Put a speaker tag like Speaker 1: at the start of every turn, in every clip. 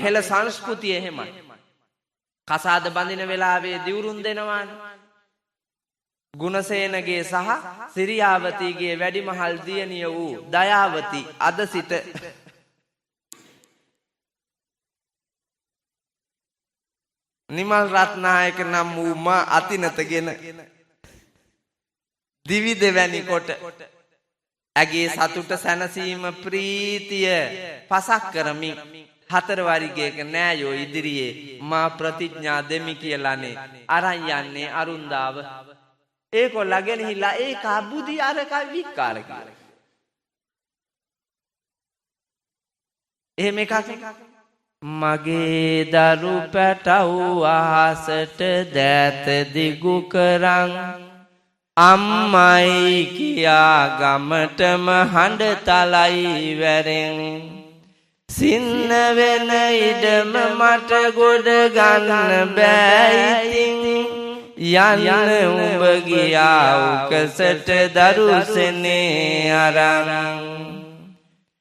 Speaker 1: හෙළ සංස්කෘතිය එහෙමයි. කසාද බඳින වෙලාවේ දිවුරුම් දෙනවානේ. ගුණසේනගේ සහ සිරියාවතීගේ වැඩිමහල් දියණිය වූ දයාවති අද සිට නිමල් රත්නායක නම් වූ මා අතිනතගෙන දිවි දෙවැනි කොට ඇගේ සතුට සැනසීම ප්‍රීතිය පසක් කරමින් 4 වරිගයක නෑයෝ ඉදිරියේ මා ප්‍රතිඥා දෙමි කියලානේ අරන් යන්නේ අරුන්දාව. ඒකොල්ලා ගෙනහිලා ඒක අබුදි අරක විකාර කියලා. එහෙම එකක් මගේ දරු පැටව් අහසට දෑත දිගු කරන් අම්මයි කියා ගමටම හඬ තලයි වැරෙන් සින්න වෙන ඉඩම මට ගොඩ ගන්න බෑ ඉතින් යන්න උඹ ගියා උකසට දරුසනේ අරන්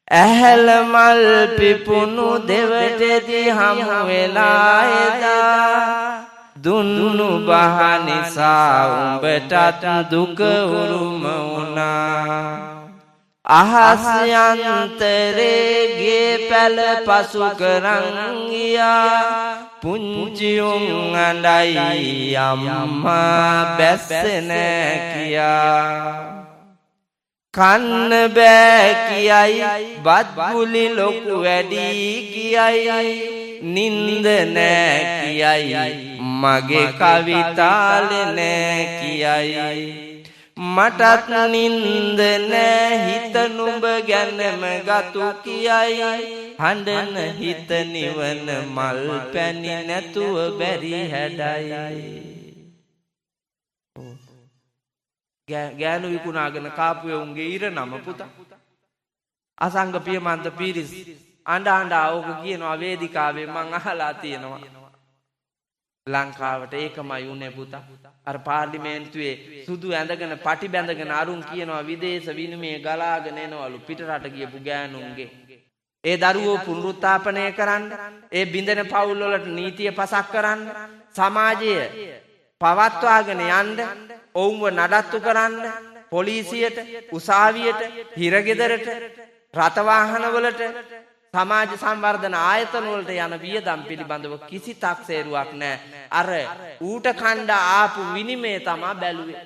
Speaker 1: ඇහැල මල් පිපුණු දෙවටෙදි හමු වෙලා එදා දුන්නු බහ නිසා උඹටත් දුක උරුම වුණා අහස් යන්තරේ ගේ පැල පසු කරන් ගියා පුංචි උන් අඬයි අම්මා බැස්සේ නෑ කියා කන්න බෑ කියයි බත් බුලි ලොකු වැඩි කියයි නින්ද නෑ කියයි මගේ කවිතාලේ නෑ කියයි මටත් නින්ද නෑ හිත නුඹ ගැනම ගතු කියයි හඬන හිත නිවන මල් පැණි නැතුව බැරි හැඩයි ගෑනු විකුණාගෙන කාපු උන්ගේ ඉර නම පුතා අසංග පියමන්ත පීරිස් අඬ අඬ ඕක කියනවා වේදිකාවේ මං අහලා තියෙනවා ලංකාවට ඒකමයි උනේ පුතා අර පාර්ලිමේන්තුවේ සුදු ඇඳගෙන පටි බැඳගෙන අරුන් කියනවා විදේශ විනිමය ගලාගෙන එනවලු පිටරට ගියපු ගෑනුන්ගේ ඒ දරුවෝ පුනරුත්ථාපනය කරන්න ඒ බින්දෙන පවුල් වලට නීතිය පසක් කරන්න සමාජය පවත්වාගෙන යන්න ඔවුන්ව නඩත්තු කරන්න පොලිසියට උසාවියට හිරගෙදරට රථවාහනවලට සමාජ සංවර්ධන ආයතන වලට යන වියදම් පිළිබඳව කිසි තක්සේරුවක් නැහැ. අර ඌට කණ්ඩ ආපු විනිමය තමයි බැලුවේ.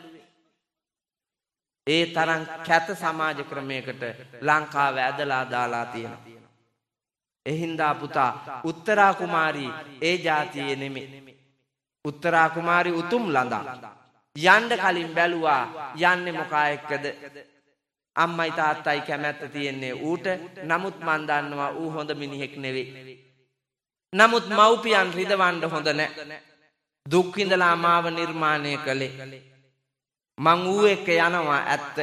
Speaker 1: ඒ තරම් කැත සමාජ ක්‍රමයකට ලංකාව ඇදලා දාලා තියෙනවා. එහින්දා පුතා උත්තරා කුමාරී ඒ જાතියේ නෙමෙයි. උත්තරා කුමාරී උතුම් ළඳා යන්න කලින් බැලුවා යන්නේ මොකා එක්කද අම්මයි තාත්තයි කැමැත්ත තියෙන්නේ ඌට නමුත් මන් දන්නවා ඌ හොඳ මිනිහෙක් නෙවෙයි නමුත් මව්පියන් රිදවන්න හොඳ නැහැ දුක් විඳලා මාව නිර්මාණය කළේ මං ඌ එක්ක යනවා ඇත්ත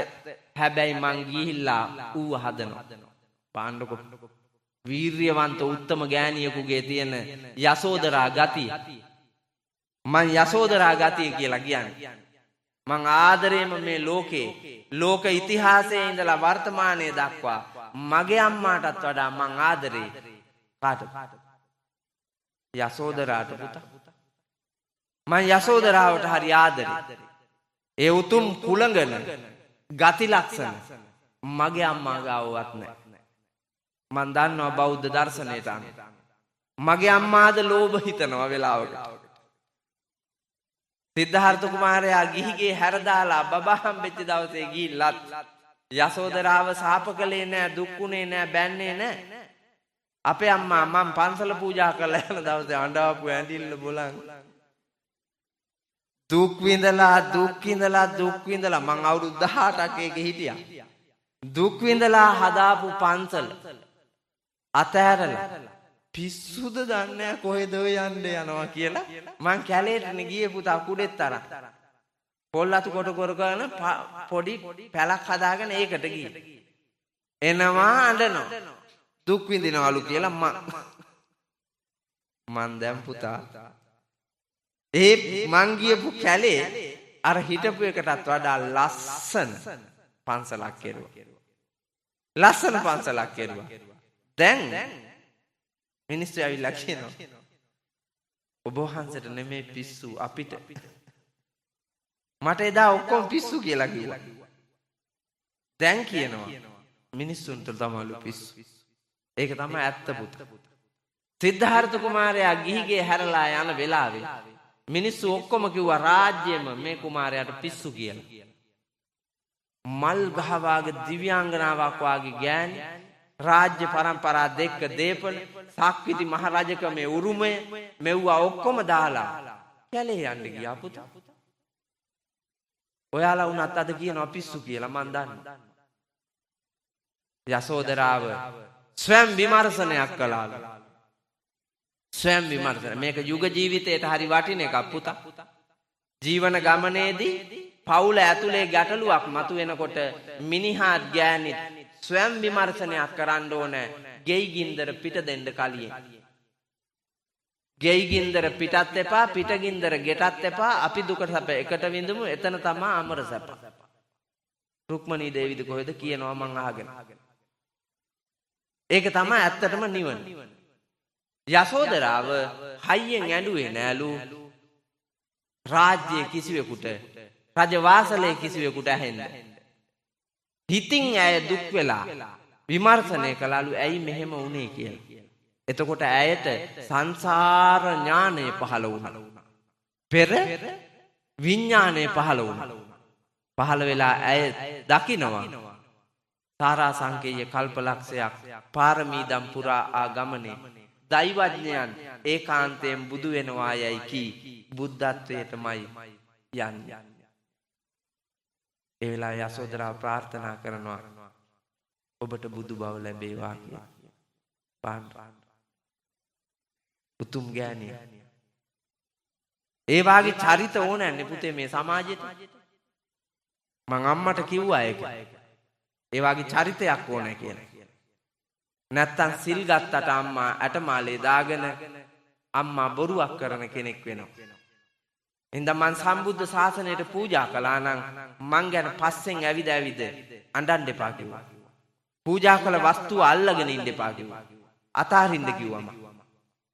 Speaker 1: හැබැයි මං ගිහිල්ලා ඌව හදනවා පාණ්ඩක වීර්යවන්ත උත්තම ගෑණියෙකුගේ තියෙන යසෝදරා ගතිය මං යසෝදරා ගතිය කියලා කියන්නේ මං ආදරේම මේ ලෝක ඉතිහාසයේ ඉඳලා වර්තමානයේ දක්වා මගේ අම්මාටත් වඩා මං ආදරේ කාටද යසෝදරාට පුතා මං යසෝදරාවට හරි ආදරේ ඒ උතුම් කුලඟන ගති ලක්ෂණ මගේ අම්මා ගාවවත් නැහැ මං දන්නවා බෞද්ධ දර්ශනයට අනුව මගේ අම්මාද ලෝභ හිතනවා වෙලාවකට සිද්ධාර්ථ කුමාරයා ගිහිගේ හැරදාලා බබා හම්බෙච්ච දවසේ ගිහිල්ලත් යසෝදරාව සාප කළේ නෑ දුක්ුනේ නෑ බැන්නේ නෑ අපේ අම්මා මම පන්සල පූජා කරලා යන දවසේ අඬාපු ඇඳිල්ල බලන් දුක් විඳලා මං අවුරුදු 18ක් ඒකේ හිටියා දුක් විඳලා හදාපු පන්සල අතහැරලා පිස්සුද දන්නේ කොහෙද යන්න යනවා කියලා මං කැලේට ගියේ පුතා කුඩෙත් තරම් පොල්ලතු කොට කර කරන පොඩි පැලක් හදාගෙන ඒකට ගියේ එනවා අඬනවා දුක් විඳිනවලු කියලා මං දැන් පුතා ඒ මං ගියපු කැලේ අර හිටපු එකටත් වඩා ලස්සන පන්සලක් කෙරුවා දැන් මිනිස්සු ඇවිල්ලා කියනවා ඔබ වහන්සේට නෙමෙයි පිස්සු අපිට. මට එදා ඔක්කොම පිස්සු කියලා කිව්වා. දැන් කියනවා මිනිස්සුන්ට තමයිලු පිස්සු. ඒක තමයි ඇත්ත පුත. සිද්ධාර්ථ කුමාරයා ගිහිගේ හැරලා යන වෙලාවේ මිනිස්සු ඔක්කොම කිව්වා රාජ්‍යෙම මේ කුමාරයාට පිස්සු කියලා. මල් ගහවාගේ දිව්‍යාංගනාවක් වාගේ ගෑණි රාජ්‍ය පරම්පරා දෙක දීපල සක්විති මහරජකමේ උරුමය මෙව්වා ඔක්කොම දාලා කැලේ යන්න ගියා පුතා. ඔයාලා වුණත් අද කියනවා පිස්සු කියලා මන් දන්නවා. යසෝදරාව ස්වයං විමර්ශනයක් කළාලු. ස්වයං විමර්ශන මේක යුග ජීවිතයට හරි වටින එකක් පුතා. ජීවන ගමනේදී පවුල ඇතුලේ ගැටලුවක් මතුවෙනකොට මිනිහාත් ගෑනිත් ස්වයං විමර්ශනයක් කරන්න ඕනේ. ගෙයි ගින්දර පිට දෙන්න කලින්. ගෙයි ගින්දර පිටත් එපා පිට ගින්දර ගෙටත් එපා අපි දුක සැප එකට විඳමු එතන තමයි අමර සැප. රුක්මනී දේවිද කොහෙද කියනවා මං අහගෙන. ඒක තමයි ඇත්තටම නිවන. යසෝදරාව හයියෙන් ඇඬුවේ නෑලු රාජ්‍යයේ කිසිවෙකුට රජ වාසලේ කිසිවෙකුට ඇහෙන්න. හිතින් ඇය දුක් වෙලා විමර්ශනය කළාලු ඇයි මෙහෙම වුනේ කියලා. එතකොට ඇයට සංසාර ඥානය පහළ වුණා. පෙර විඥානය පහළ වුණා. පහළ වෙලා ඇය දකිනවා සාරා සංකේය කල්පලක්ෂයක් පාරමී දම් පුරා ආ ගමනේ දෛවඥයන් ඒකාන්තයෙන් බුදු වෙනවා යයි කී බුද්ධත්වයටමයි යන්නේ. ඒ වෙලාවේ යසෝදරා ප්‍රාර්ථනා කරනවා ඔබට බුදු බව ලැබේවා කියලා. උතුම් ගෑණිය. ඒ වාගේ චරිත ඕනෑනේ පුතේ මේ සමාජෙට. මං අම්මට කිව්වා ඒක. ඒ වාගේ චරිතයක් ඕනේ කියලා. නැත්තම් සිල් ගත්තට අම්මා ඇටමාලේ දාගෙන අම්මා බොරුවක් කරන කෙනෙක් වෙනවා. එහෙනම් මං සම්බුද්ධ ශාසනයට පූජා කළා නම් මං ගැන පස්සෙන් ඇවිද අඬන්න එපා කිව්වා. පූජා කළ වස්තුව අල්ලගෙන ඉන්න එපා කිව්වා. අතාරින්න කිව්වම.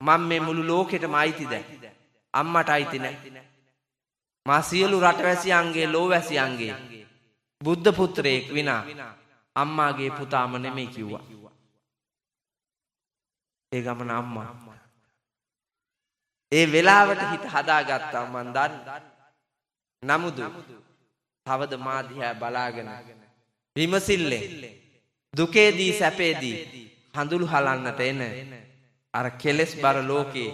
Speaker 1: මම මේ මුළු ලෝකෙටම අයිති දැන්. අම්මට අයිති නැහැ. මා සියලු රටවැසියන්ගේ ලෝවැසියන්ගේ බුද්ධ පුත්‍රයෙක් විනා අම්මාගේ පුතාම නෙමෙයි කිව්වා. ඒ ගමන අම්මා. ඒ වෙලාවට හිත හදාගත්තා මන් දන්න. නමුදු තවද මා දිහා බලාගෙන විමසිල්ලෙන් දුකේදී සැපේදී හඳුළු හලන්නට එන අර කෙලස් බර ලෝකේ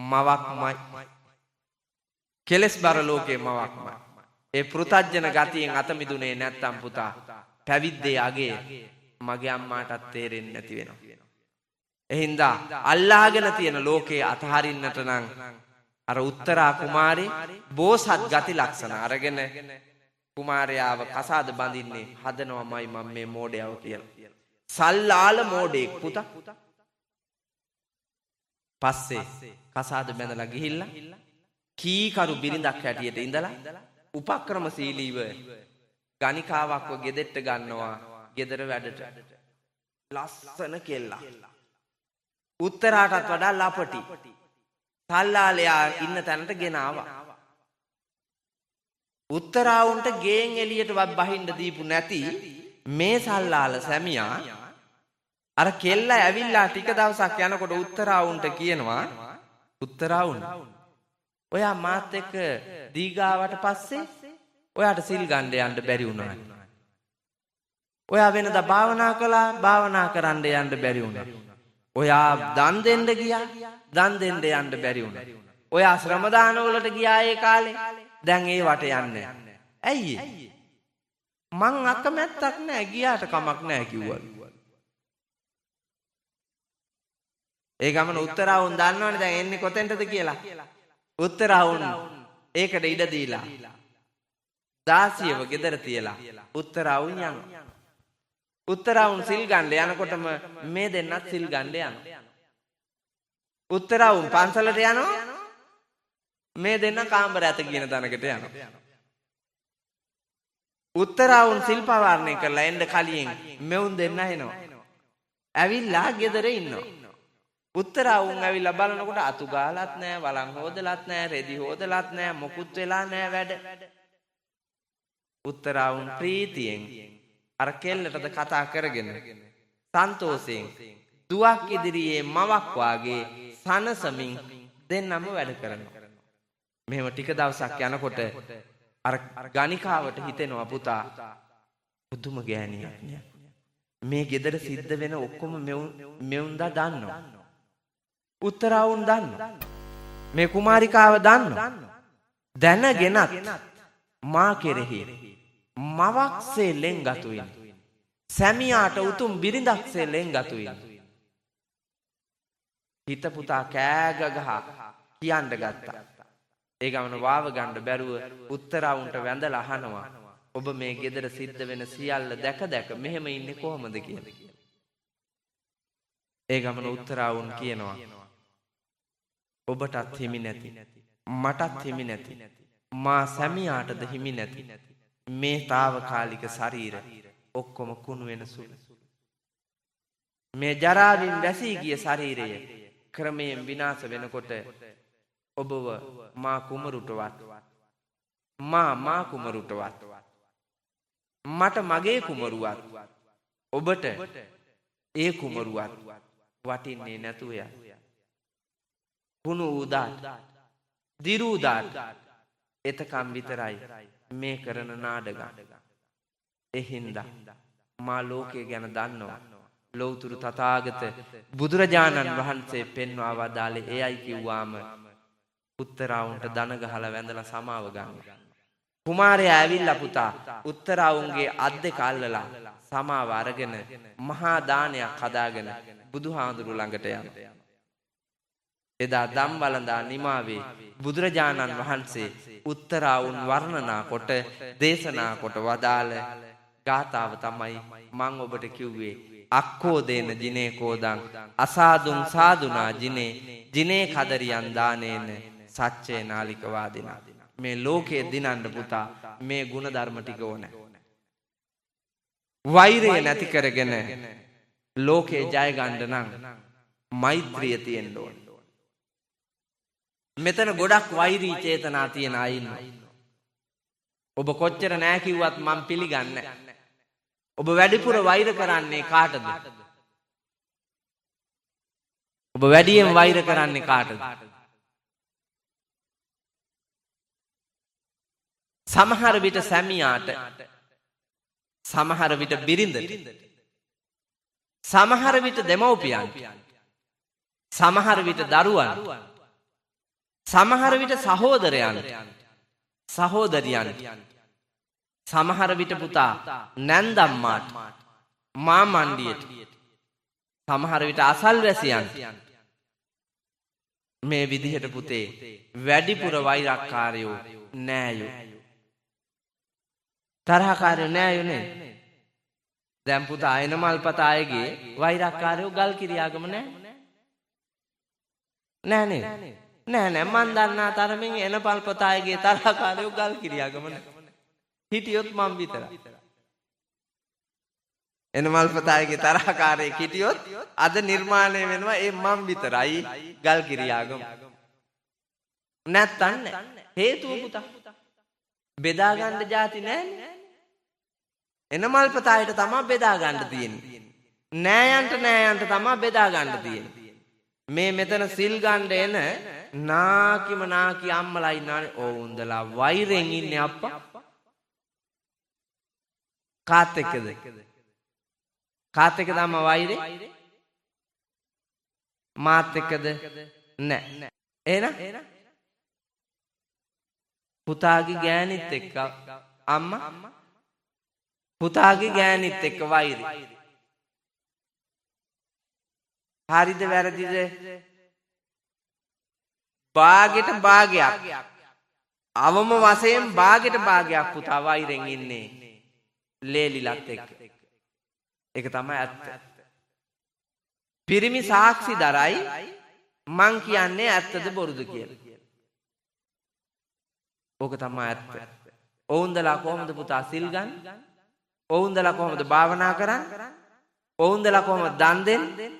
Speaker 1: මවක්මයි. කෙලස් බර ලෝකේ මවක්මයි. ඒ පෘතජන ගතියෙන් අත මිදුනේ නැත්තම් පුතා පැවිද්දේ අගේ මගේ අම්මාටත් තේරෙන්නේ නැති වෙනවා. එහින්දා අල්ලාගෙන තියෙන ලෝකේ අතහරින්නට නම් අර උත්තරා කුමාරේ බෝසත් ගති ලක්ෂණ අරගෙන කුමාරයාව කසාද බඳින්නේ හදනවමයි මම මේ මෝඩයව කියලා. සල්ලාල මෝඩෙක් පුතා. පස්සේ කසාද බැඳලා ගිහිල්ලා කීකරු බිරිඳක් හැටියට ඉඳලා උපක්‍රමශීලීව ගණිකාවක්ව ගෙදෙට්ට ගන්නවා ගෙදර වැඩට. ලස්සන කෙල්ලා. උත්තරාටත් වඩා ලපටි. සල්ලාලයා ඉන්න තැනට ගෙනාවා. උත්තරාවුන්ට ගේන් එළියටවත් බහින්න දීපු නැති මේ සල්ලාල සැමියා අර කෙල්ල ඇවිල්ලා ටික දවසක් යනකොට උත්තරාවුන්ට කියනවා උත්තරාවුන් ඔයා මාත් එක්ක දීගාවට පස්සේ ඔයාට සිල් ගන්න යන්න බැරි වුණා. ඔයා වෙනදා භාවනා කළා භාවනා කරන්න යන්න බැරි වුණා. ඔයා දන් දෙන්න ගියා දන් දෙන්න යන්න බැරි වුණා. ඔයා ශ්‍රම දාන වලට ගියා ඒ කාලේ දැන් ඒ වට යන්නේ. ඇයි? මං අකමැත්තක් නැහැ ගියාට කමක් නැහැ කිව්වා. ඒ ගමන උත්තරාවුන් දන්නවනේ දැන් එන්නේ කොතෙන්ටද කියලා. උත්තරාවුන් ඒකට ඉඩ දීලා දාසියව ගෙදර තියලා උත්තරාවුන් යනවා. උත්තරාවුන් සිල් ගන්න යනකොටම මේ දෙන්නත් සිල් ගන්න යනවා. උත්තරාවුන් පන්සලට යනවා. මේ දෙන්න කාමර ඇත කියන තැනකට යනවා. උත්තරාවුන් සිල් පවාරණය කරලා එන්න කලින් මෙවුන් දෙන්න එනවා. ඇවිල්ලා ගෙදර ඉන්නවා. උත්තරා උන් ඇවිල්ලා බලනකොට අතු ගාලත් නැහැ, වලං හොදලත් නැහැ, රෙදි හොදලත් නැහැ, මොකුත් වෙලා නැහැ වැඩ. උත්තරා උන් ප්‍රීතියෙන් අර කෙල්ලටද කතා කරගෙන සන්තෝෂයෙන් දුවක් ඉදිරියේ මවක් වාගේ සනසමින් දෙන්නම වැඩ කරනවා. මෙහෙම ටික දවසක් යනකොට අර ගණිකාවට හිතෙනවා පුතා පුදුම ගෑණියක් නේ. මේ ගෙදර සිද්ධ වෙන ඔක්කොම මෙවුන්දා දන්නවා. උත්තරා වුන් දන්නවා. මේ කුමාරිකාව දන්නවා. දැනගෙනත් මා කෙරෙහි මවක්සේ ලෙන්ගතුයි. සැමියාට උතුම් බිරිඳක්සේ ලෙන්ගතුයි. හිත පුතා කෑග ගහ කියන්න ගත්තා. ඒ ගමන වාව ගන්න බැරුව උත්තරා වුන්ට වැඳලා අහනවා ඔබ මේ ගෙදර සිද්ධ වෙන සියල්ල දැක දැක මෙහෙම ඉන්නේ කොහොමද කියලා. ඒ ගමන උත්තරා වුන් කියනවා ඔබටත් හිමි නැති මටත් හිමි නැති මා සැමියාටද හිමි නැති මේ తాවකාලික ශරීර ඔක්කොම කුණු වෙන සුළු. මේ ජරාවෙන් වැසී ගිය ශරීරය ක්‍රමයෙන් විනාශ වෙනකොට ඔබව මා කුමරුටවත් මා කුමරුටවත් මට මගේ කුමරුවත් ඔබට ඒ කුමරුවත් වටින්නේ නැතුව ය. කුණු උදාට දිරු උදාට එතකම් විතරයි මේ කරන නාඩගම්. එහින්දා මා ලෝකය ගැන දන්නවා. ලෞතුරු තථාගත බුදුරජාණන් වහන්සේ පෙන්වා වදාළේ එයයි කිව්වාම උත්තරාවුන්ට දන ගහලා වැඳලා සමාව ගන්න. කුමාරයා ඇවිල්ලා පුතා උත්තරාවුන්ගේ අත් දෙක අල්ලලා සමාව අරගෙන මහා දානයක් හදාගෙන බුදුහාඳුරු ළඟට යනවා. එදා ධම්වලඳා නිමාවේ බුදුරජාණන් වහන්සේ උත්තරාවුන් වර්ණනා කොට දේශනා කොට වදාළ ගාථාව තමයි මම ඔබට කිව්වේ. අක්කෝ දේන ජිනේ කෝදං අසාදුං සාදුනා ජිනේ ජිනේ කදරියන් දානේන සච්චේ නාලික වාදිනා. මේ ලෝකයේ දිනන්න පුතා මේ ගුණ ධර්ම ටික ඕන. වෛරය නැති කරගෙන ලෝකේ ජය ගන්න නම් මෛත්‍රිය තියෙන්න ඕන. මෙතන ගොඩක් වෛරී චේතනා තියෙන අය ඉන්නවා. ඔබ කොච්චර නෑ කිව්වත් මම පිළිගන්නේ. ඔබ වැඩිපුර වෛර කරන්නේ කාටද? ඔබ වැඩියෙන් වෛර කරන්නේ කාටද? සමහර විට සැමියාට, සමහර විට බිරිඳට, සමහර විට දෙමව්පියන්ට, සමහර විට දරුවන්ට, සමහර විට සහෝදරයන්ට, සහෝදරියන්ට, සමහර විට පුතා නැන්දම්මාට, මාමණ්ඩියට, සමහර විට අසල්වැසියන්ට මේ විදිහට පුතේ වැඩිපුර වෛරක්කාරයෝ නෑයෝ. තරහකාරයෝ නෑයෝ නේ. දැන් පුතා එනමල්පත අයගේ වෛරක්කාරයෝ ගල් කිරියාගම නෑ. නෑනේ. නෑ මන් දන්නා තරමින් එනපල්පත අයගේ තරහකාරයෝ ගල් කිරියාගම නෑ. හිටියොත් මම විතරයි. එනමල්පත අයගේ තරහකාරයෙක් හිටියොත් අද නිර්මාණය වෙනවා ඒ මම විතරයි ගල් කිරියාගම. නැත්තම් හේතුව පුතා බෙදා ගන්න જાති නෑනේ. එනමල්පත අයට තමයි බෙදා ගන්න තියෙන්නේ. නෑයන්ට තමයි බෙදා ගන්න තියෙන්නේ. මේ මෙතන සිල් ගන්න එන නාකි අම්මලා ඉන්නානේ. ඕවුන්දලා වෛරෙන් ඉන්නේ අප්පා. කාත් එක්කද? කාත් එක්කද අම්මා වෛරේ? මාත් එක්කද? නෑ. එහෙනම් පුතාගේ ගෑනිත් එක්ක අම්මා පුතාගේ ගෑනිත් එක්ක වෛරේ. හරිද වැරදිද? භාගෙට භාගයක් අවම වශයෙන් භාගෙට භාගයක් පුතා වෛරෙන් ඉන්නේ ලේලිලත් එක්ක. ඒක තමයි ඇත්ත. පිරිමි සාක්ෂි දරයි මං කියන්නේ ඇත්තද බොරුද කියලා. ඕක තමයි ඇත්ත. ඔවුන්දලා කොහොමද පුතා සිල් ගන්න? ඔවුන්දලා කොහොමද භාවනා කරන්නේ? ඔවුන්දලා කොහොමද දන් දෙන්නේ?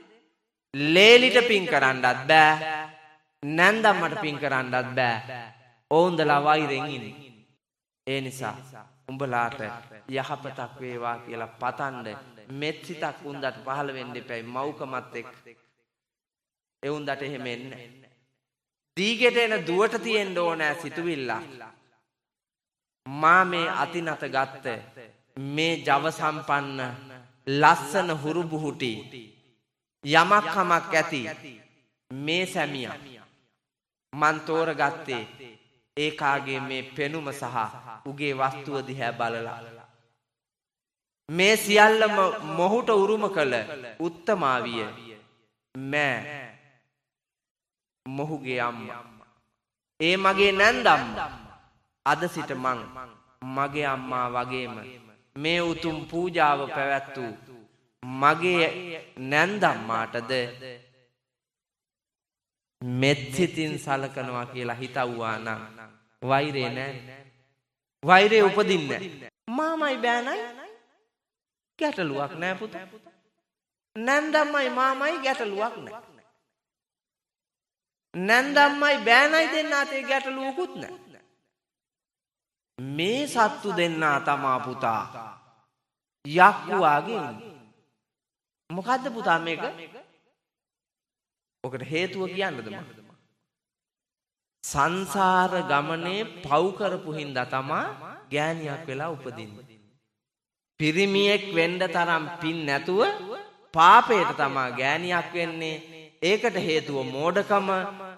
Speaker 1: ලේලිට පින් කරන්නත් බෑ. නැන්දම්මට පින් කරන්නත් බෑ. ඔවුන්දලා වෛරෙන් ඉන්නේ. ඒ නිසා උඹලාට යහපතක් වේවා කියලා පතන්ඩ මෙත් සිතක් උන්දට පහළ වෙන්න එපැයි මව්කමත් එක්ක. ඒ උන්දට එහෙම එන්නේ. දීගෙට එන දුවට තියෙන්න ඕනෑ සිතුවිල්ල. මා මේ අතිනත ගත්ත මේ ජව සම්පන්න ලස්සන හුරුබුහුටි යමක් කමක් ඇති මේ සැමියා මන් තෝරගත්තේ ඒකාගේ මේ පෙනුම සහ උගේ වස්තුව දිහා බලලා. මේ සියල්ලම මොහුට උරුම කළ උත්තමාවිය මෑ මොහුගේ අම්මා. ඒ මගේ නැන්දම්මා. අද සිට මං මගේ අම්මා වගේම මේ උතුම් පූජාව පැවැත් වූ මගේ නැන්දම්මාටද මෙත්සිතින් සලකනවා කියලා හිතවුවා නම් වෛරේ නෑ. වෛරේ උපදින්නේ නෑ. මාමයි බෑනයි ගැටලුවක් නෑ පුතා. නැන්දම්මයි මාමයි ගැටලුවක් නෑ. නැන්දම්මයි බෑනයි දෙන්න අතේ ගැටලුවකුත් නෑ. මේ සත්තු දෙන්නා තමා පුතා යක්කුවාගේ ඉන්නේ. මොකද්ද පුතා මේක? ඔකට හේතුව කියන්නද මම? සංසාර ගමනේ පව් කරපු හින්දා තමා ගෑණියක් වෙලා උපදින්නේ. පිරිමියෙක් වෙන්න තරම් පින් නැතුව පාපයට තමා ගෑණියක් වෙන්නේ. ඒකට හේතුව මෝඩකම.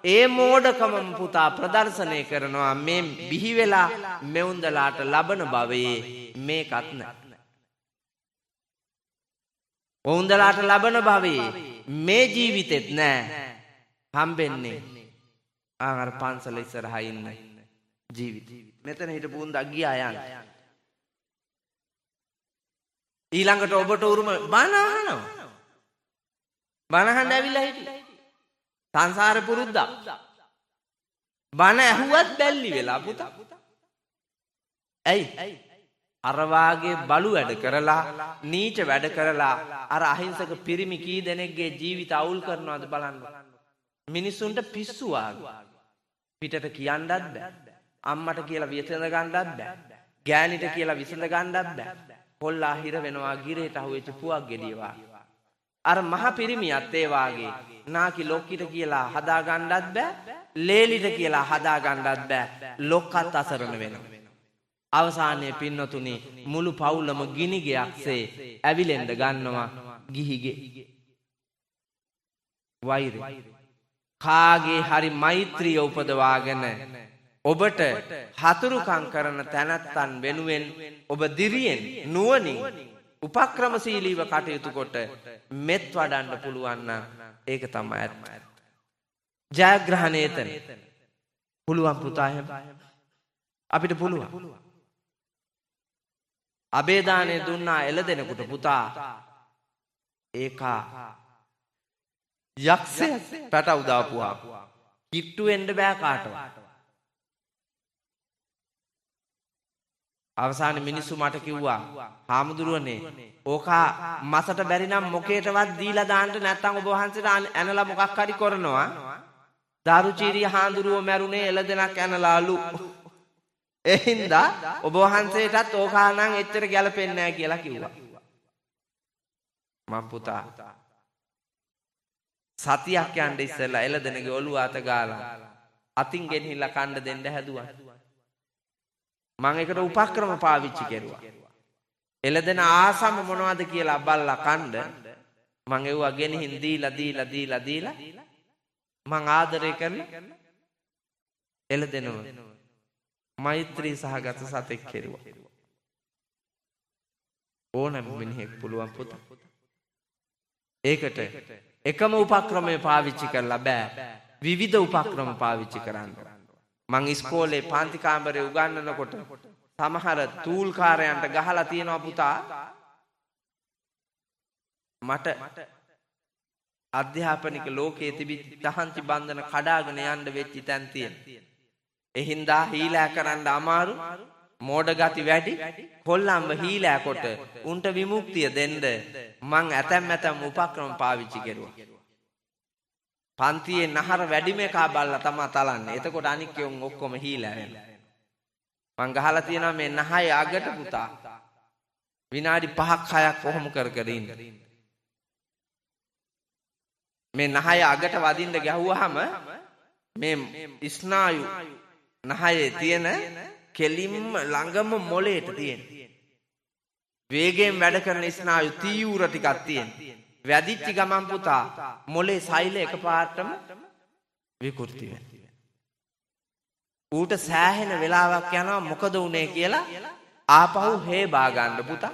Speaker 1: ඒ මෝඩකමම පුතා ප්‍රදර්ශනය කරනවා මේ බිහි වෙලා මෙවුන්දලාට ලබන භවයේ මේකත් නැහැ. ඔවුන්දලාට ලබන භවයේ මේ ජීවිතෙත් නැහැ. හම්බෙන්නේ අර පන්සල ඉස්සරහා ඉන්න ජීවිත. මෙතන හිටපු උන්දා ගියා යන්න. ඊළඟට ඔබට උරුම බණ අහනවා. බණ අහන්න ඇවිල්ලා හිටියේ. සංසාර පුරුද්දක්. බණ ඇහුවත් බැල්ලි වෙලා පුතා. ඇයි? අර වාගේ බලු වැඩ කරලා නීච වැඩ කරලා අර අහිංසක පිරිමි කී දෙනෙක්ගේ ජීවිත අවුල් කරනවද බලන්න. මිනිසුන්ට පිස්සු වාගේ. පිටට කියන්නත් බෑ. අම්මට කියලා විසඳ ගන්නත් බෑ. ගෑණිට කියලා විසඳ ගන්නත් බෑ. කොල්ලා හිර වෙනවා ගිරේට අහුවෙච්ච පුවක් ගෙඩිය වාගේ. අර මහ පිරිමියත් ඒ වාගේ නාකි ලොක්කිට කියලා හදා ගන්නත් බෑ. ලේලිට කියලා හදා ගන්නත් බෑ. ලොක්කත් අසරණ වෙනවා. අවසානයේ පින්නතුනි මුළු පවුලම ගිනි ගයක්සේ ඇවිලෙන්න ගන්නවා ගිහිගේ. වෛරය. කාගේ හරි මෛත්‍රිය උපදවාගෙන ඔබට හතුරුකම් කරන තැනැත්තන් වෙනුවෙන් ඔබ දිරියෙන් නුවණින් උපක්‍රමශීලීව කටයුතු කොට මෙත් වඩන්න පුළුවන් නම් ඒක තමයි ඇත්ත. ජයග්‍රහණය එතන. පුළුවන් පුතා එහෙම. අපිට පුළුවන්. අබේදානෙ දුන්නා එළදෙනකුට පුතා. ඒකා යක්ෂයෙක් පැටව දාපුවා. කිට්ටු වෙන්න බෑ කාටවත්. අවසානයේ මිනිස්සු මට කිව්වා හාමුදුරුවනේ ඕකා මසට බැරි නම් මොකේටවත් දීලා දාන්න නැත්නම් ඔබ වහන්සේට ඇනලා මොකක් හරි කරනවා. දාරුචීරිය හාමුදුරුවෝ මැරුණේ එළදෙනක් ඇනලාලු. ඒ හින්දා ඔබ වහන්සේටත් ඕකා නම් එච්චර ගැලපෙන්නේ නැහැ කියලා කිව්වා. මම පුතා සතියක් යන්න ඉස්සෙල්ලා එළදෙනගේ ඔළුව අත ගාලා අතින් ගෙනහිල්ලා කන්න දෙන්න හැදුවා. මම ඒකට උපක්‍රම පාවිච්චි කරුවා. එළදෙන ආසම මොනවද කියලා බල්ලා කන්න මම ඒවා ගෙනහින් දීලා මම ආදරය කරලා එළදෙනව මෛත්‍රී සහගත සතෙක් කෙරුවා. ඕනම මිනිහෙක් පුළුවන් පුතා. ඒකට එකම උපක්‍රමය පාවිච්චි කරලා බෑ. විවිධ උපක්‍රම පාවිච්චි කරන්න. මං ඉස්කෝලේ පාන්ති කාමරේ උගන්වනකොට සමහර තූල්කාරයන්ට ගහලා තියෙනවා පුතා. මට අධ්‍යාපනික ලෝකයේ තිබිච්ච තහංචි බන්ධන කඩාගෙන යන්න වෙච්ච තැන් තියෙනවා. ඒ හින්දා හීලෑ කරන්න අමාරු, මෝඩ ගති වැඩි. කොල්ලම්ව හීලෑ කොට උන්ට විමුක්තිය දෙන්න මං ඇතැම් උපක්‍රම පාවිච්චි කරුවා. පන්තියේ නහර වැඩිම එකා බල්ලා තමයි තලන්නේ. එතකොට අනික් යොන් ඔක්කොම හීලා වෙනවා. මං ගහලා තියෙනවා මේ නහය අගට පුතා. විනාඩි 5ක් 6ක් කොහොම කර කර ඉන්න. මේ නහය අගට වදින්න ගැහුවාම මේ ස්නායු නහයේ තියෙන කෙලින්ම ළඟම මොලේට තියෙන වේගයෙන් වැඩ කරන ස්නායු තීව්‍ර ටිකක් තියෙන. වැදිච්ච ගමන් පුතා මොලේ සෛල එකපාරටම විකෘති වෙනවා. ඌට සෑහෙන වෙලාවක් යනවා මොකද උනේ කියලා ආපහු හේබා ගන්න පුතා.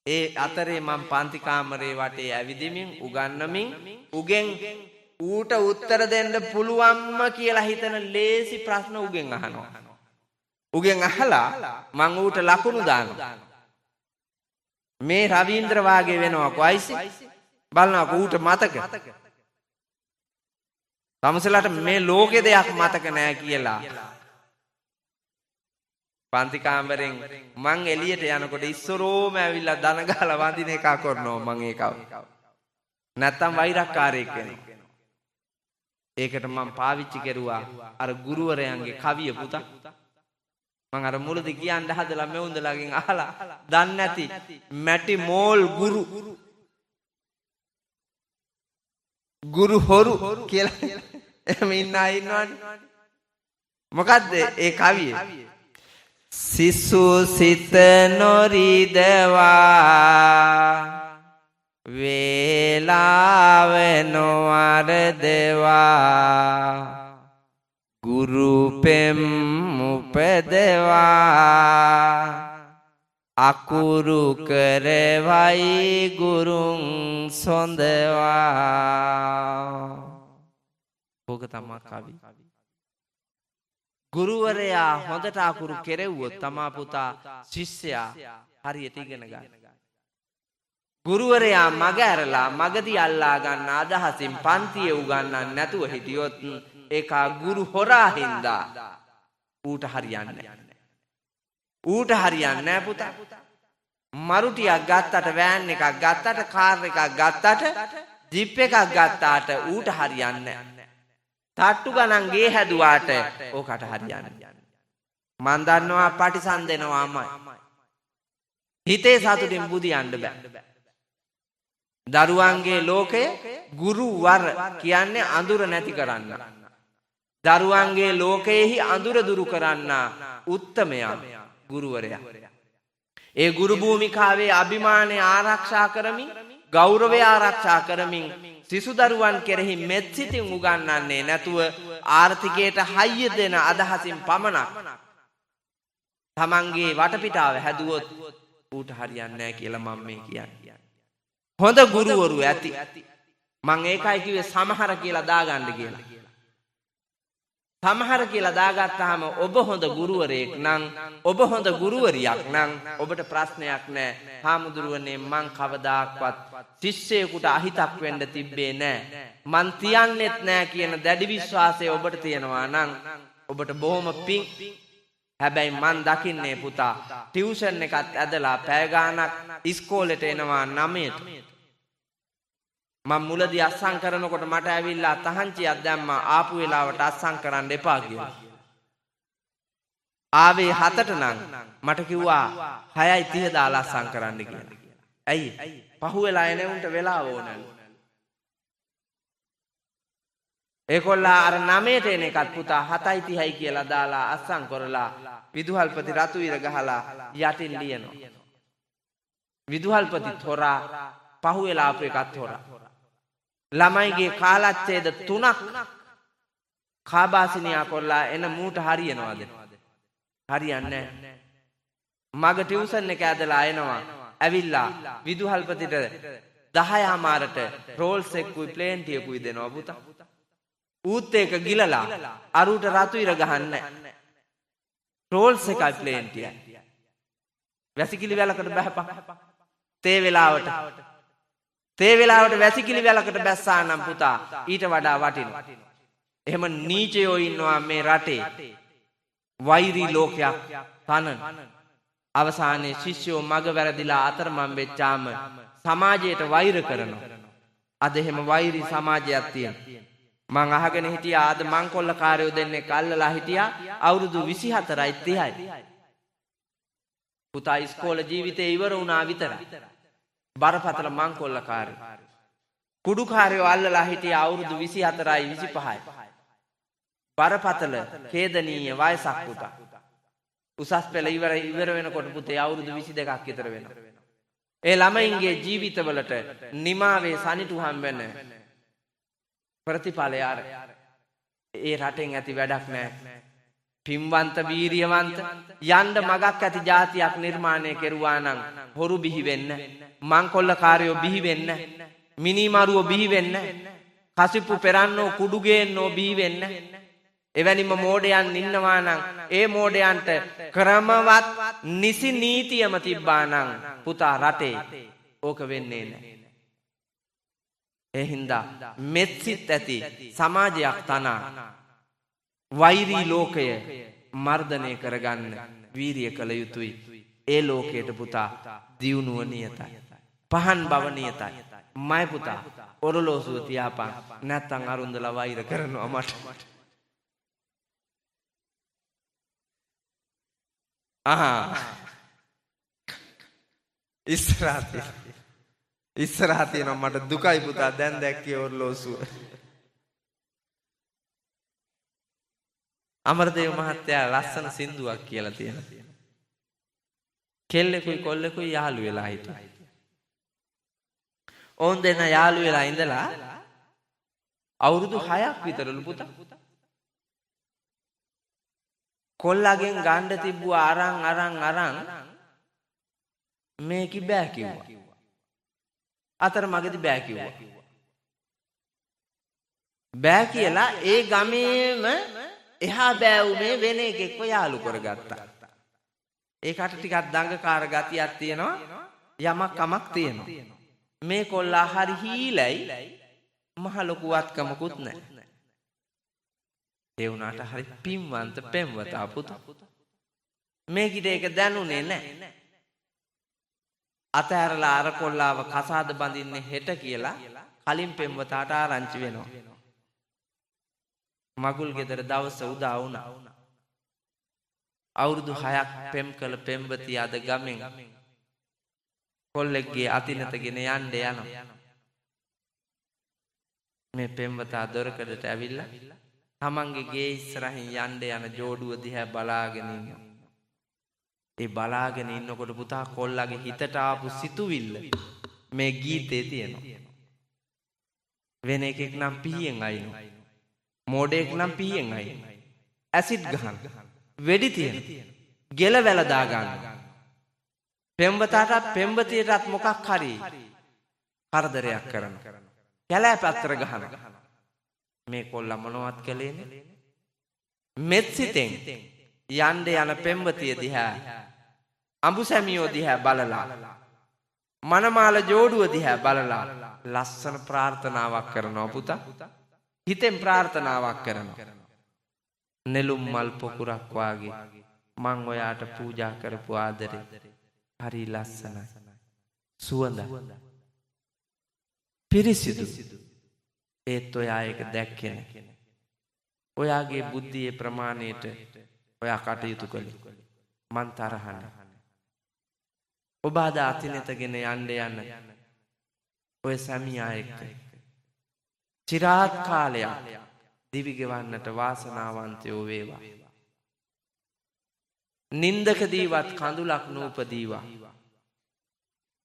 Speaker 1: ඒ අතරේ මම පන්ති කාමරේ වටේ ඇවිදිමින් උගන්නමින් උගෙන් ඌට උත්තර දෙන්න පුළුවන්ම කියලා හිතන ලේසි ප්‍රශ්න උගෙන් අහනවා. උගෙන් අහලා මං ඌට ලකුණු දානවා. මේ රවීන්ද්‍ර වාගේ වෙනවා කොයිසි බලනවා ඌට මතක. තමසලට මේ ලෝකේ දෙයක් මතක නෑ කියලා. පන්ති කාමරෙන් මං එළියට යනකොට ඉස්සරෝම ඇවිල්ලා දන ගහලා වඳින එක කරනවා මං ඒකව. නැත්තම් වෛරක්කාරයෙක් වෙනවා. ඒකට මං පාවිච්චි කරුවා අර ගුරුවරයන්ගේ කවිය පුතා. මං අර මුලදී කියන්න හදලා මෙවුන්දලාගෙන් අහලා දන්නේ නැති මැටි මෝල් ගුරු හොරු කියලා එහෙම ඉන්නවනේ. මොකද්ද ඒ කවිය? සිසු සිත නොරිදවා වේලාව නොවරදවා ගුරු පෙම් උපදවා අකුරු කරවයි ගුරුන් සොඳවා. ඕක තමයි කවි. ගුරුවරයා හොඳට අකුරු කෙරෙව්වොත් තමා පුතා ශිෂ්‍යයා හරියට ඉගෙන ගන්න. ගුරුවරයා මග ඇරලා මගදී අල්ලා ගන්න අදහසින් පන්තියේ උගන්වන්න නැතුව හිටියොත් ඒක ගුරු හොරා හින්දා ඌට හරියන්නේ නැහැ. ඌට හරියන්නේ නැහැ පුතා. මරු ටිකක් ගත්තට වෑන් එකක් ගත්තට කාර් එකක් ගත්තට ජිප් එකක් ගත්තාට ඌට හරියන්නේ නැහැ. තට්ටු ගණන් ගේ හැදුවාට ඕකට හරියන්නේ. මන් දන්නවා පටිසන් දෙනවාමයි. හිතේ සතුටින් බුදියන්න බෑ. දරුවන්ගේ ලෝකය ගුරුවර කියන්නේ අඳුර නැති කරන්න. දරුවන්ගේ ලෝකයේහි අඳුර දුරු කරන්න උත්තමයා ගුරුවරයා. ඒ ගුරු භූමිකාවේ අභිමානය ආරක්ෂා කරමින් ගෞරවය ආරක්ෂා කරමින් සිසු දරුවන් කෙරෙහි මෙත් සිතින් උගන්වන්නේ නැතුව ආර්ථිකයට හයිය දෙන අදහසින් පමණක් තමන්ගේ වටපිටාව හැදුවොත් ඌට හරියන්නේ නැහැ කියලා මම මේ කියන්නේ. හොඳ ගුරුවරු ඇති. මම ඒකයි කිව්වේ සමහර කියලා දාගන්න කියලා. සමහර කියලා දාගත්තාම ඔබ හොඳ ගුරුවරයෙක් නම් ඔබ හොඳ ගුරුවරියක් නම් ඔබට ප්‍රශ්නයක් නැහැ. හාමුදුරුවනේ මං කවදාක්වත් ශිෂ්‍යයෙකුට අහිතක් වෙන්න තිබ්බේ නැහැ. මං තියන්නෙත් නැහැ කියන දැඩි විශ්වාසය ඔබට තියෙනවා නම් ඔබට බොහොම පිං. හැබැයි මං දකින්නේ පුතා ටියුෂන් එකත් ඇදලා පැය ගාණක් ඉස්කෝලේට එනවා 9ට. මම මුලදී අස්සම් කරනකොට මට ඇවිල්ලා තහංචියක් දැම්මා ආපු වෙලාවට අස්සම් කරන්න එපා කියලා. ආවේ 7ට නම් මට කිව්වා 6:30 දාලා අස්සම් කරන්න කියලා. ඇයි? පහුවෙලා එන උන්ට වෙලාව ඕනලු. ඒකොල්ලා අර 9ට එන එකත් පුතා 7:30යි කියලා දාලා අස්සම් කරලා විදුහල්පති රතුවිර ගහලා යටින් ලියනවා. විදුහල්පති තොරා පහුවෙලා අපේ එකත් හොරා. ළමයිගේ කාලච්ඡේද 3ක් කාබාසිනියා කොල්ලා එන මූට හරියනවද? හරියන්නේ නැහැ. මග ටියුෂන් එක ඇදලා එනවා. ඇවිල්ලා විදුහල්පතිට 10 මාරට රෝල්ස් එක්කුයි ප්ලේන්ටියකුයි දෙනවා පුතා. ඌත් ඒක ගිලලා අරුට රතු ඉර ගහන්නේ. රෝල්ස් එකයි ප්ලේන්ටියයි. වැසිකිලි වැලකට බහපන්. තේ වෙලාවට වැසිකිලි වැලකට බැස්සා නම් පුතා ඊට වඩා වටිනවා. එහෙම නීචයෝ ඉන්නවා මේ රටේ. වෛරී ලෝකයක් තනන. අවසානයේ ශිෂ්‍යෝ මග වැරදිලා අතරමං වෙච්චාම සමාජයට වෛර කරනවා. අද එහෙම වෛරී සමාජයක් තියෙනවා. මං අහගෙන හිටියා ආද මංකොල්ල කාර්යෝ දෙන්නේ කල්ලලා හිටියා අවුරුදු 24යි 30යි. පුතා ඉස්කෝලේ ජීවිතේ ඉවර වුණා විතරයි. බරපතල මංකොල්ල කාර්යෝ. කුඩු කාර්යෝ අල්ලලා හිටියා අවුරුදු 24යි 25යි. බරපතල ඛේදනීය වයසක් පුතා. උසස් පෙළ ඉවර වෙනකොට පුතේ අවුරුදු 22ක් විතර වෙනවා. ඒ ළමයින්ගේ ජීවිතවලට නිමාවේ සනිටු හම්බෙන ප්‍රතිඵලය අර ඒ රටෙන් ඇති වැඩක් නැහැ. පින්වන්ත වීරියවන්ත යන්න මගක් ඇති જાතියක් නිර්මාණය කෙරුවා නම් හොරු බිහි වෙන්න, මංකොල්ලකාරයෝ බිහි වෙන්න, මිනිමරුවෝ බිහි වෙන්න, කසිප්පු පෙරන්නෝ කුඩු ගේන්නෝ බිහි වෙන්න. එවැනිම මෝඩයන් ඉන්නවා නම් ඒ මෝඩයන්ට ක්‍රමවත් නිසි නීතියම තිබ්බා නම් පුතා රටේ ඕක වෙන්නේ නැහැ. ඒ හින්දා මෙත්සිට ඇති සමාජයක් තනා වෛරී ලෝකය මර්ධනය කරගන්න වීරිය කළ යුතුයි. ඒ ලෝකයට පුතා දියුණුව නියතයි. පහන් බව නියතයි. මයි පුතා ඔරලෝසුව තියාපන් නැත්තම් අරුන්දලා වෛර කරනවා මට. ඉස්සරහා තියෙනවා මට දුකයි පුතා දැන් දැක්කේ ඔරලෝසුව. අමරදේව මහත්තයා ලස්සන සින්දුවක් කියලා තියෙනවා. කෙල්ලෙකුයි කොල්ලෙකුයි යාළු වෙලා හිටියා. ඕන් දෙන්න යාළු වෙලා ඉඳලා අවුරුදු 6ක් විතරලු පුතා. කොල්ලාගෙන් ගන්න තිබ්බුවා අරන් මේකි බෑ කිව්වා. අතර මගදී බෑ කිව්වා. බෑ කියලා ඒ ගමේම එහා බෑවුනේ වෙන එකෙක්ව යාළු කරගත්තා. ඒකට ටිකක් දඟකාර ගතියක් තියෙනවා. යමක් කමක් තියෙනවා. මේ කොල්ලා හරි හීලයි මහ ලොකු වත්කමකුත් නැහැ. ඒ වුණාට හරි පින්වන්ත පෙම්වතා පුතා. මේකිට ඒක දැනුනේ නැහැ. අතහැරලා අර කොල්ලාව කසාද බඳින්නේ හෙට කියලා කලින් පෙම්වතාට ආරංචි වෙනවා. මගුල් ගෙදර දවස උදා වුණා. අවුරුදු 6ක් පෙම් කළ පෙම්වතිය අද ගමෙන් කොල්ලෙක්ගේ අතිනතගෙන යන්න යනවා. මේ පෙම්වතා දොරකඩට ඇවිල්ලා තමන්ගේ ගේ ඉස්සරහින් යන්න යන ජෝඩුව දිහා බලාගෙන ඉන්නවා. ඒ බලාගෙන ඉන්නකොට පුතා කොල්ලගේ හිතට ආපු සිතුවිල්ල මේ ගීතේ තියෙනවා. වෙන එකෙක් නම් පීයෙන් අයිනවා. මෝඩෙක් නම් පීයෙන් අයිනවා. ඇසිඩ් ගහන, වෙඩි තියන, ගෙල වැල දා ගන්න. පෙම්වතාටත් පෙම්වතියටත් මොකක් හරි කරදරයක් කරන. කැලෑ පත්‍ර ගහන. මේ කොල්ලා මොනවත් කළේ නේ? මෙත්සිතෙන් යන්න යන පෙම්වතිය දිහා, අඹුසැමියෝ දිහා බලලා, මනමාල ජෝඩුව දිහා බලලා ලස්සන ප්‍රාර්ථනාවක් කරනවා පුතා. හිතෙන් ප්‍රාර්ථනාවක් කරනවා. නෙළුම් මල් පොකුරක් වාගේ මං ඔයාට පූජා කරපු ආදරේ හරි ලස්සනයි. සුවඳ. පිරිසිදු. ඒත් ඔයා ඒක දැක්කේ නැහැ. ඔයාගේ බුද්ධියේ ප්‍රමාණයට ඔයා කටයුතු කළේ. මං තරහ නැහැ. ඔබ අද අතිනෙතගෙන යන්න ඔය සැමියා එක්ක චිරාත් කාලයක් දිවි ගෙවන්නට වාසනාවන්තයෝ වේවා. නින්දකදීවත් කඳුලක් නූපදීවා.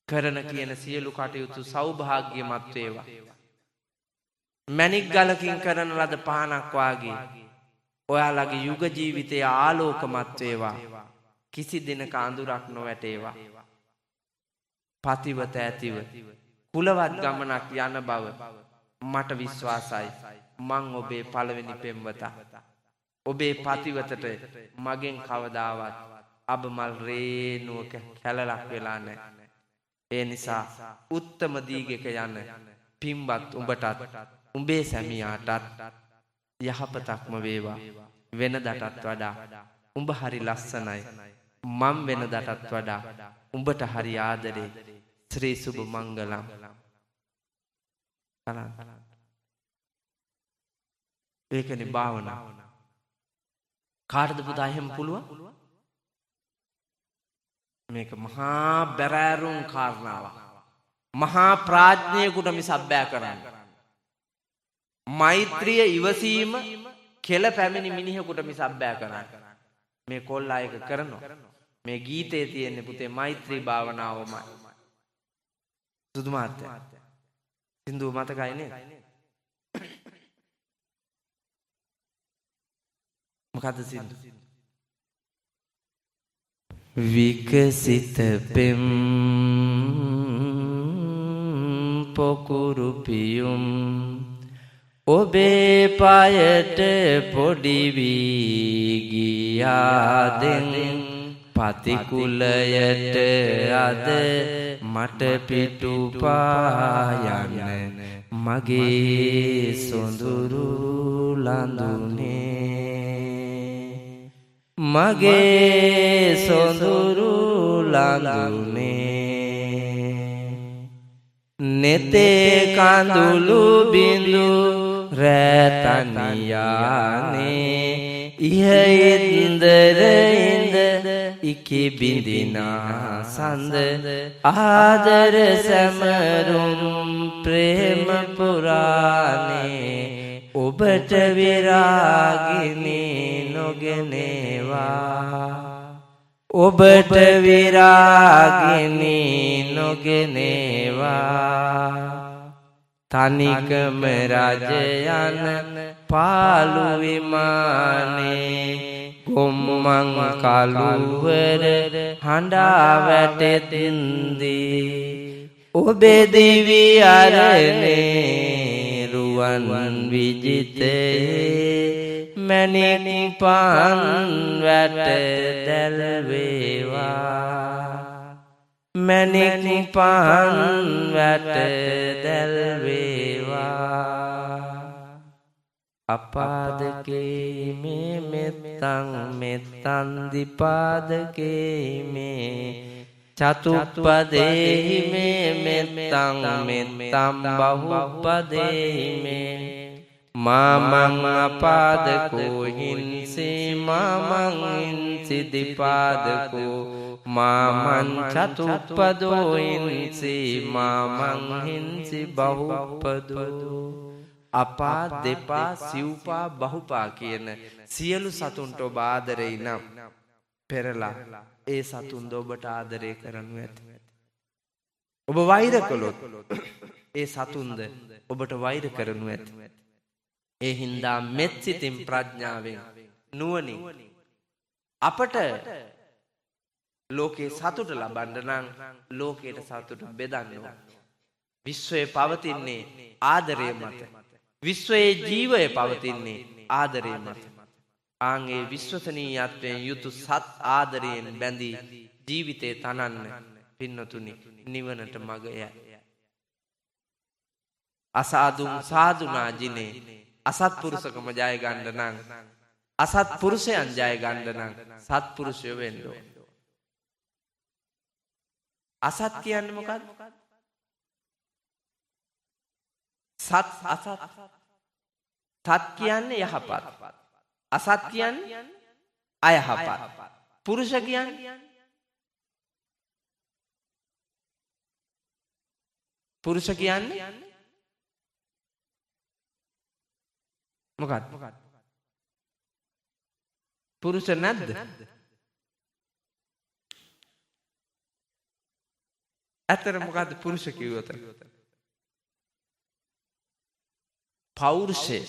Speaker 1: කරන කියන සියලු කටයුතු සෞභාග්‍යමත් වේවා. මණික් ගලකින් කරන ලද පහනක් වාගේ ඔයාලගේ යුග ජීවිතය ආලෝකමත් වේවා. කිසි දිනක අඳුරක් නොවැටේවා. පතිවත ඇතිව කුලවත් ගමනක් යන බව මට විශ්වාසයි. මං ඔබේ පළවෙනි පෙම්වතා. ඔබේ පතිවතට මගෙන් කවදාවත් අබමල් රේනුවක කැලලක් වෙලා නැහැ. ඒ නිසා උත්තම දීගක යන පින්වත් උඹටත් උඹේ සැමියාටත් යහපතක්ම වේවා. වෙනදටත් වඩා උඹ හරි ලස්සනයි. මම වෙනදටත් වඩා උඹට හරි ආදරේ. ශ්‍රී සුබ මංගලම්. ඒකනේ භාවනාව. කාටද පුතා එහෙම පුළුවන්? මේක මහා බැරෑරුම් කාරණාවක්. මහා ප්‍රඥයෙකුට මිසක් බෑ කරන්න. මෛත්‍රිය ඉවසීම කෙල පැමිණි මිනිහෙකුට මිසක් බෑ කරන්න. මේ කොල්ලා එක කරනවා. මේ ගීතේ තියෙන්නේ පුතේ මෛත්‍රී භාවනාවමයි. සුදු මාත්‍යා. සින්දුව මතකයි නේද? මොකද්ද සින්දුව? විකසිත පෙම් පොකුරු පියුම් ඔබේ පායට පොඩි වී ගියාදෙන් පතිකුලයට අද මට පිටුපා යන්න මගේ සොඳුරු ලඳුනේ මගේ සොඳුරු ලඳුනේ නෙතේ කඳුළු බිඳු රැතනියානේ ඉහයින්දර ඉඳ ඉකි බිඳිනා සඳ ආදර සැමරුම් ප්‍රේම පුරානේ ඔබට විරාගිනී නොගෙනේවා ඔබට විරාගිනී නොගෙනේවා තනිකම රජයන පාළු විමානේ ගොම්මන් කළුවර හඬා වැටෙතින්දී ඔබේ දිවි අරනේ රුවන් විජිතේ මැණික් පාන් වැට දැල්වේවා මැණික් පාන් වැට දැල්වේවා අපාදකේ මේ මෙත්තං මෙත්තං දිපාදකේ මේ චතුප්පදේහි මේ මෙත්තං මෙත්තං බහුප්පදේහි මේ මාමං අපාදකෝ හිංසේ මාමං හිංසි දිපාදකෝ මාමං චතුප්පදෝ හිංසි මාමං හිංසි බහුප්පදෝ අපා දෙපා සිව්පා බහුපා කියන සියලු සතුන්ට ඔබ ආදරෙයි නම් පෙරලා ඒ සතුන්ද ඔබට ආදරය කරනු ඇත. ඔබ වෛර කළොත් ඒ සතුන්ද ඔබට වෛර කරනු ඇත. ඒ හින්දා මෙත් සිතින් ප්‍රඥාවෙන් නුවණින් අපට ලෝකේ සතුට ලබන්න නම් ලෝකයට සතුට බෙදන්න ඕන. විශ්වයේ පවතින්නේ ආදරය මත. විශ්වයේ ජීවය පවතින්නේ ආදරය මත. ආන්ගේ විශ්වසනීයත්වයෙන් යුතු සත් ආදරයෙන් බැඳී ජීවිතේ තනන්න පින්නතුනි නිවනට මඟ යයි. අසාදුන් සාදුනා ජිනේ අසත්පුරුෂකම ජය ගන්න නම් අසත්පුරුෂයන් ජය ගන්න නම් සත්පුරුෂයෝ වෙන්න ඕන. අසත් කියන්නේ මොකක්ද? සත් අසත්. සත් කියන්නේ යහපත්. අසත් කියන්නේ අයහපත්. පුරුෂ කියන්නේ පුරුෂ කියන්නේ මොකක්ද? පුරුෂ නැද්ද? ඇත්තට මොකද්ද පුරුෂ කිව්වොත්? පෞරුෂය.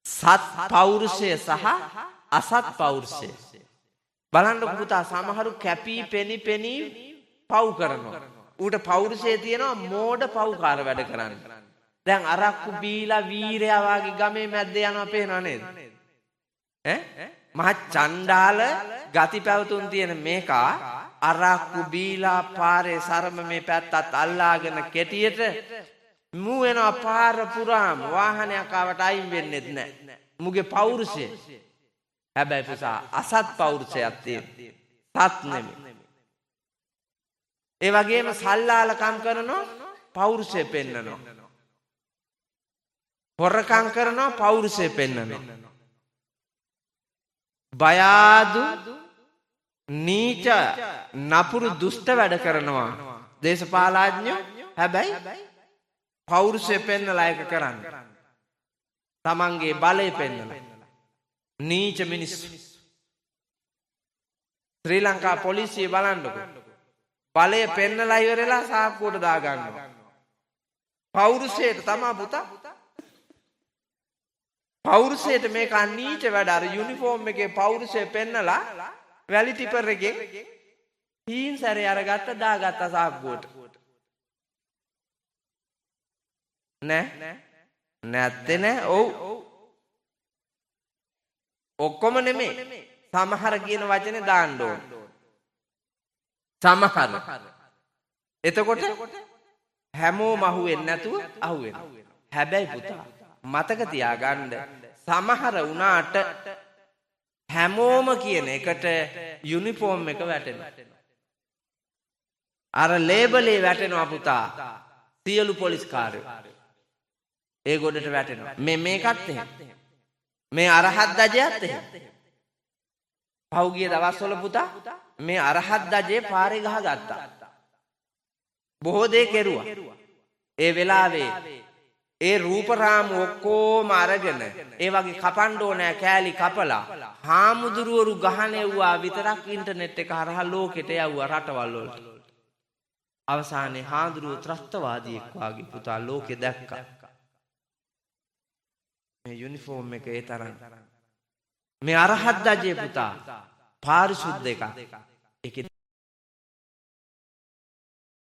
Speaker 1: සත් පෞරුෂය සහ අසත් පෞරුෂය. බලන්න පුතා සමහරු කැපී පෙනී පව් කරනවා. ඌට පෞරුෂය තියෙනවා මෝඩ පව්කාර වැඩ කරන්න. දැන් අරක්කු බීලා වීරයා වාගේ ගමේ මැද්දේ යනවා පේනව නේද? මහ චණ්ඩාල ගති පැවතුම් තියෙන මේකා අරක්කු බීලා පාරේ සරම මේ පැත්තත් අල්ලාගෙන කෙටියට මූ වෙනවා පාර පුරාම වාහනයක් ආවට අයින් වෙන්නෙත් නැහැ. මුගේ පෞරුෂය. හැබැයි පුතා අසත් පෞරුෂයක් තියෙනවා. සත් නෙමෙයි. ඒ වගේම සල්ලාලකම් කරනවා පෞරුෂය පෙන්නනවා. හොරකම් කරනවා පෞරුෂය පෙන්වනවා. බයාදු නීච නපුරු දුෂ්ට වැඩ කරනවා දේශපාලඥයෝ. හැබැයි පෞරුෂය පෙන්නලා ඒක කරන්නේ. තමන්ගේ බලය පෙන්නලා. නීච මිනිස්සු. ශ්‍රී ලංකා පොලිසිය බලන්නකෝ. බලය පෙන්නලා ඉවරලා සාක්කුවට දා ගන්නවා. පෞරුෂයට තමයි පුතා. පෞරුෂයට මේක නීච වැඩ. අර යුනිෆෝම් එකේ පෞරුෂය පෙන්නලා වැලි ටිපර් එකෙන් හීන් සැරේ අරගත්ත දාගත්ත සාක්කුවට. නෑ නැත්තේ නෑ. ඔව් ඔක්කොම නෙමෙයි. සමහර කියන වචනේ දාන්න ඕන. සමහර. එතකොට හැමෝම අහුවෙන්නේ නැතුව අහුවෙනවා. හැබැයි පුතා මතක තියාගන්න සමහර වුණාට හැමෝම කියන එකට යුනිෆෝම් එක වැටෙනවා. අර ලේබලේ වැටෙනවා පුතා. සියලු පොලිස් කාර්යෝ ඒ ගොඩට වැටෙනවා. මේකත් එහෙම. මේ අරහත් දජයත් එහෙම. පහුගිය දවස්වල පුතා මේ අරහත් දජේ පාරේ ගහගත්තා. බොහෝ දේ කෙරුවා. ඒ වෙලාවේ ඒ රූපරාම ඔක්කොම අරගෙන ඒ වගේ කපන්න ඕනෑ කෑලි කපලා හාමුදුරුවරු ගහනෙව්වා විතරක් ඉන්ටර්නෙට් එක හරහා ලෝකෙට යවුවා රටවල් වලට. අවසානයේ හාමුදුරුවෝ ත්‍රස්තවාදියෙක් වාගේ පුතා ලෝකෙ දැක්කා. මේ යුනිෆෝම් එක ඒ තරම්. මේ අරහත් දජේ පුතා පාරිශුද්ධ එකක්.